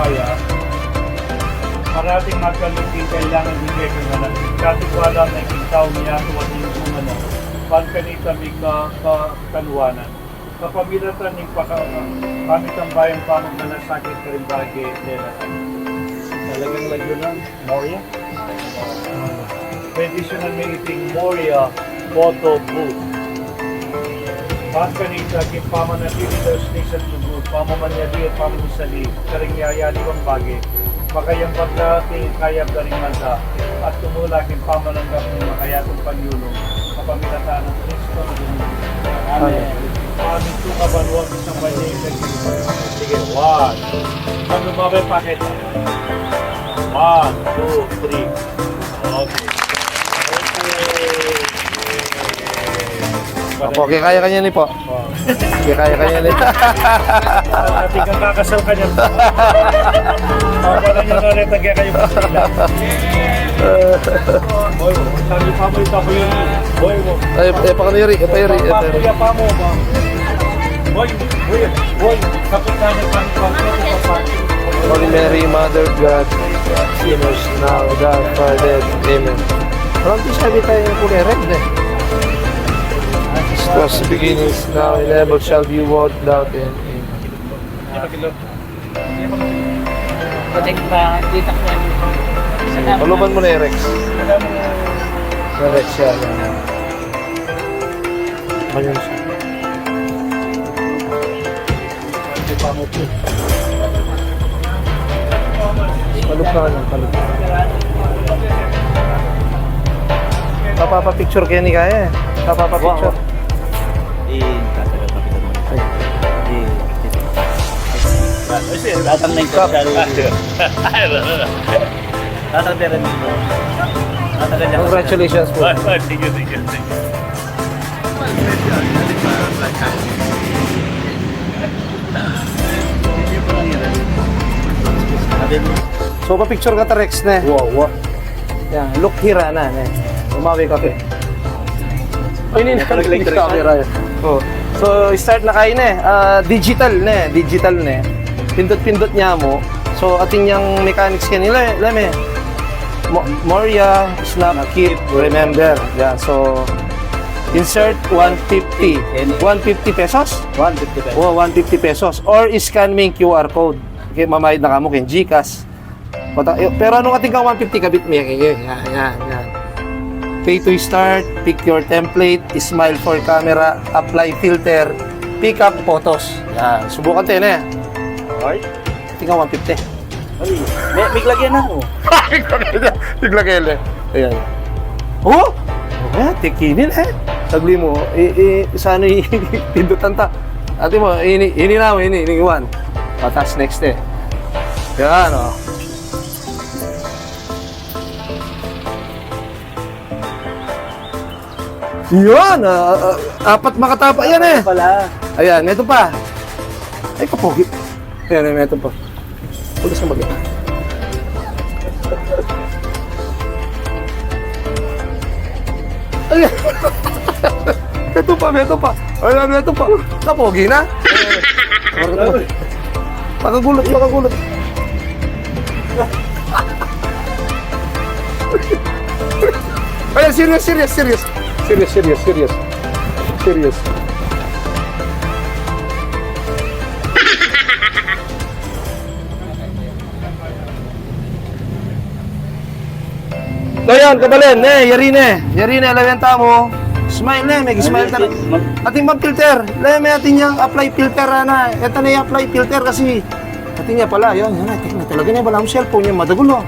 kaya, parating magkalugin kailangan bigay ko na lang. Kasi wala na yung tao niya tuwa din yung mga pagkanita may kanuwanan. Kapamilatan ng pamit ang bayan paano na nasakit ka rin bagay nila. Talagang lagyo lang, Moria. Traditional meeting Moria Photo Booth. Pagkanita kay pamanatili daw sa tugod, pamamanyabi at pamamusali, karing yayali ang bagay. Makayang pagdating kaya daring manda at tumulak yung pamananggap ng makayatong panyulong kapamilatan ng Kristo na dumulong. Amen. Amin ito kabaluan isang banyay naging. Sige, 1. Ano ba may pakita? 1, 2, 3. Okay. Okay, kaya-kanya ni po. Okay, kaya-kanya ni. Ating kang kakasal ka niyan. Para niya na rin tagay kayo pasila. Boy mo, sabi pa mo ito ko yun. Boy mo. Ay, pakaniri, ipayari. Pakuya pa mo ba? Boy, kapitan niya pa. Holy Mary, Mother of God, sinners now, God, for dead. Amen. Parang di sabi tayo yung kulay red eh. As was the beginnings, now and ever shall be without doubt and amen. Project ba? Dito ko yan. Paluban mo na yung Rex. Sa Rex siya. Manyan siya. Palupan. Papapapicture kayo ni Kaya eh. Papapapicture. Tatagal pa kita mo. Datang na yung social. Tatagdaran mo. Tatagal niya. Congratulations po. Sige. So, pa-picture ka ta Rex na. Wow. Yan, look here na. Umawi ka pa. Ini na camera. Oh. So, start na kayo na digital na. Pindot-pindot niya mo. So, ating yung mechanics kanila. Lame. Moria, snap, keep, remember. Yan. So, insert 150. 150 pesos? 150 pesos. Oh, 150 pesos. Or scan mo yung QR code. Okay, mamayad na kamo kay GCash. Pero anong ating kang 150 kabit mo? Yan. Pay to start, pick your template, smile for camera, apply filter, pick up photos. Yan, subukan tayo na yan. Alright. Tingnan 150. May lagyan na ako. Tiglagay na. Ayan. Oh! Okay, tikinin eh. Sagli mo, sana pindutan ta. Ate mo, ini one. Patas next eh. Yan o. Yan, apat makatapa yan eh. Pala. Ayan, ito pa. Ay, kapogi. Ayan, ito pa. Pulas na bagay. Ayan. Ito pa. Ayan, ito pa. Kapogi na. Makagulat. Ayan, serious. So yan, kabalen, yari na, lawenta mo. Smile na, may smile ka na. Ating mag-filter, may ating yung apply filter na. Ito na yung apply filter kasi ating niya pala, yan na, talaga niya pala ang cellphone niya, madagulo.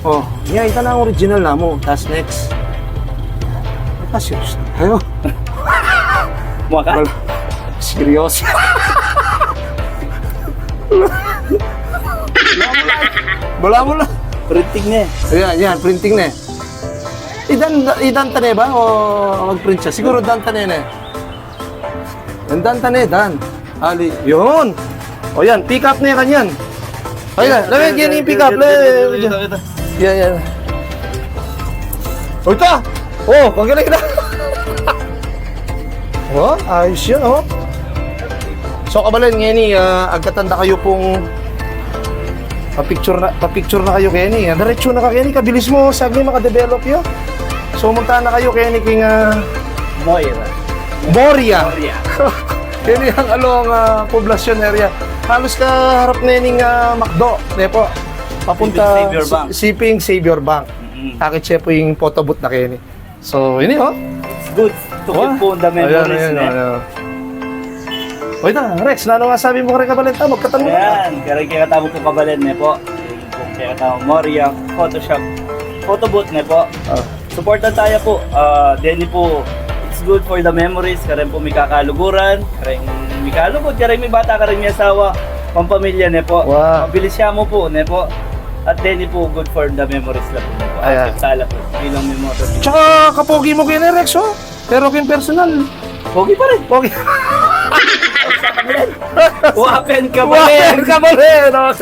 Oh, yan, ito na ang original na mo. Tapos next. Serious. Ayo. Mukha ka? Serious. Wala mo na. Printing na eh. Yan, printing na. Idan tane ba o mag-print siya? Siguro dan tane na. Yan dan tane, dan. Ali, yun. O yan, pick up na yan. Ayun, lamig yan yung pick up. Yan. O ito! Oh, pagkalig na. Oh, ayos yun, oh. So, kabalan, ngayon agkatanda kayo pong Pa-picture na kayo, Kenny. Diretso na ka, Kenny. Kabilis mo. Sagli makadevelop yun. So, munta na kayo, Kenny, king Moira. Moria. Moria. Kenny, ang along poblasyon area. Halos ka harap na yung McDo. Nepo. Papunta Savior Bank. Siping Savior Bank. Mm-mm. Akit siya po yung photobooth na, Kenny. So, yun oh. It's good to keep po the memories na. Oy na, Rex, ano nga sabi mo kay Kabalenta? Magkatanong ka. Ayan, kaya katamo po kabalen na po. Kaya katamo Moria, Photoshop, photobooth na po. Supportan tayo po. Denny po, it's good for the memories. Karen po may kakaluguran. Karen may kalugod. Karen may bata. Karen may asawa. Pampamilya na po. Wow. Mabilis siya mo po. Na po. At Denny po, good for the memories lang po. Ayan. At sala po. Bilang may motor. Tsaka kapogi mo kay Rex, oh. Pero kung personal, Pogi pa rin. pogi. Wapen ka pa Wapen rin. ka mo rin, oh.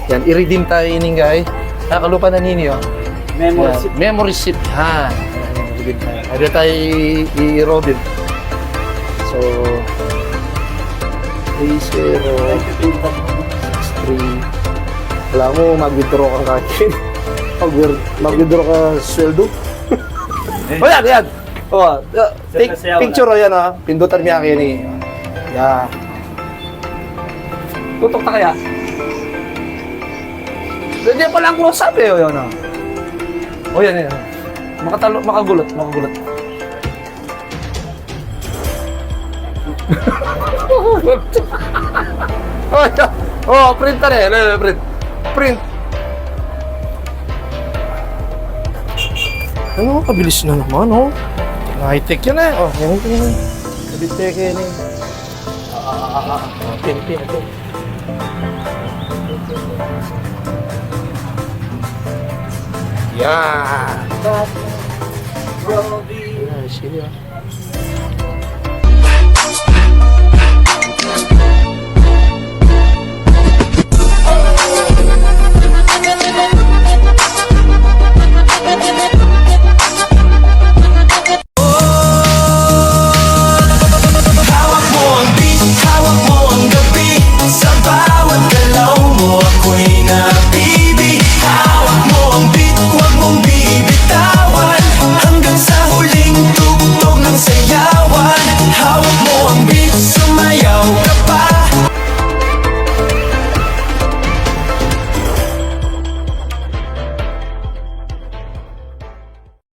Yan, i-redeem tayo ining guy. Nakalupa na ninyo. Memories. Yan, memory seat. Ha. Yan, i-redeem tayo. Ada tayo i-rodin. So, 3063. Wala mo, mag-withdraw kang kakin. Mag-withdraw ka sweldo. O yan, yan. O, take Sasayaw picture o yan ha. Pindutan niya kayo ni. Yan. Tutok na kaya? Diyan pala ang close up eh. O yan ha. O yan, yan. Makagulat. Oh, yeah. Oh, print na rin. Print. Ano, kabilis na naman, oh. High-tech yan eh. Oh, yan. Kabit-tech yan eh. Pin. Yeah. Yeah, sige.